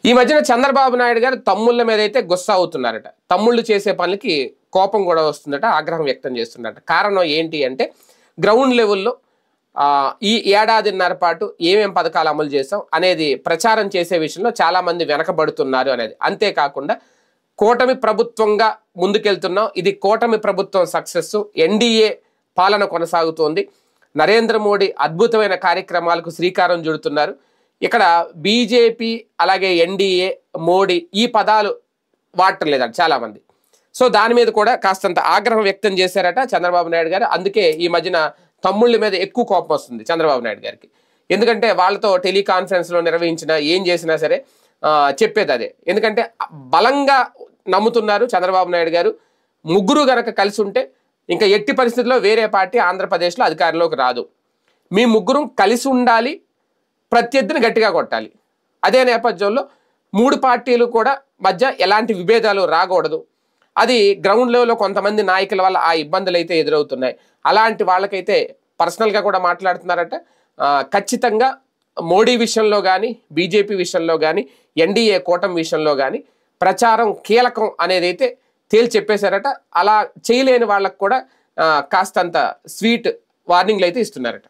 ఈ మధ్యన చంద్రబాబు నాయుడు గారు తమ్ముళ్ళ మీద అయితే గుస్సా అవుతున్నారట. తమ్ముళ్ళు చేసే పనులకి కోపం కూడా వస్తుందట, ఆగ్రహం వ్యక్తం చేస్తున్నారట. కారణం ఏంటి అంటే గ్రౌండ్ లెవెల్లో ఈ ఏడాదిన్నర పాటు ఏమేం పథకాలు అమలు చేసాం అనేది ప్రచారం చేసే విషయంలో చాలామంది వెనకబడుతున్నారు అనేది. అంతేకాకుండా కూటమి ప్రభుత్వంగా ముందుకెళ్తున్నాం, ఇది కూటమి ప్రభుత్వం సక్సెస్, ఎన్డీఏ పాలన కొనసాగుతోంది, నరేంద్ర మోడీ అద్భుతమైన కార్యక్రమాలకు శ్రీకారం చుడుతున్నారు. ఇక్కడ బీజేపీ అలాగే ఎన్డీఏ మోడీ ఈ పదాలు వాడటం లేదట చాలామంది. సో దాని మీద కూడా కాస్తంత ఆగ్రహం వ్యక్తం చేశారట చంద్రబాబు నాయుడు గారు. అందుకే ఈ మధ్యన తమ్ముళ్ళ మీద ఎక్కువ కోపం వస్తుంది చంద్రబాబు నాయుడు గారికి. ఎందుకంటే వాళ్ళతో టెలికాన్ఫరెన్స్లో నిర్వహించినా ఏం చేసినా సరే చెప్పేది అదే. ఎందుకంటే బలంగా నమ్ముతున్నారు చంద్రబాబు నాయుడు గారు, ముగ్గురు గనక కలిసి ఉంటే ఇంకా ఎట్టి పరిస్థితుల్లో వేరే పార్టీ ఆంధ్రప్రదేశ్లో అధికారంలోకి రాదు, మీ ముగ్గురు కలిసి ఉండాలి, ప్రత్యర్థిని గట్టిగా కొట్టాలి. అదే నేపథ్యంలో మూడు పార్టీలు కూడా మధ్య ఎలాంటి విభేదాలు రాకూడదు. అది గ్రౌండ్ లెవెల్లో కొంతమంది నాయకుల వల్ల ఆ ఇబ్బందులు అయితే ఎదురవుతున్నాయి. అలాంటి వాళ్ళకైతే పర్సనల్గా కూడా మాట్లాడుతున్నారట. ఖచ్చితంగా మోడీ విషయంలో కానీ బీజేపీ విషయంలో కానీ ఎన్డీఏ కూటమి విషయంలో కానీ ప్రచారం కీలకం అనేది అయితే తేల్చి చెప్పేశారట. అలా చేయలేని వాళ్ళకు కూడా కాస్తంత స్వీట్ వార్నింగ్లు అయితే ఇస్తున్నారట.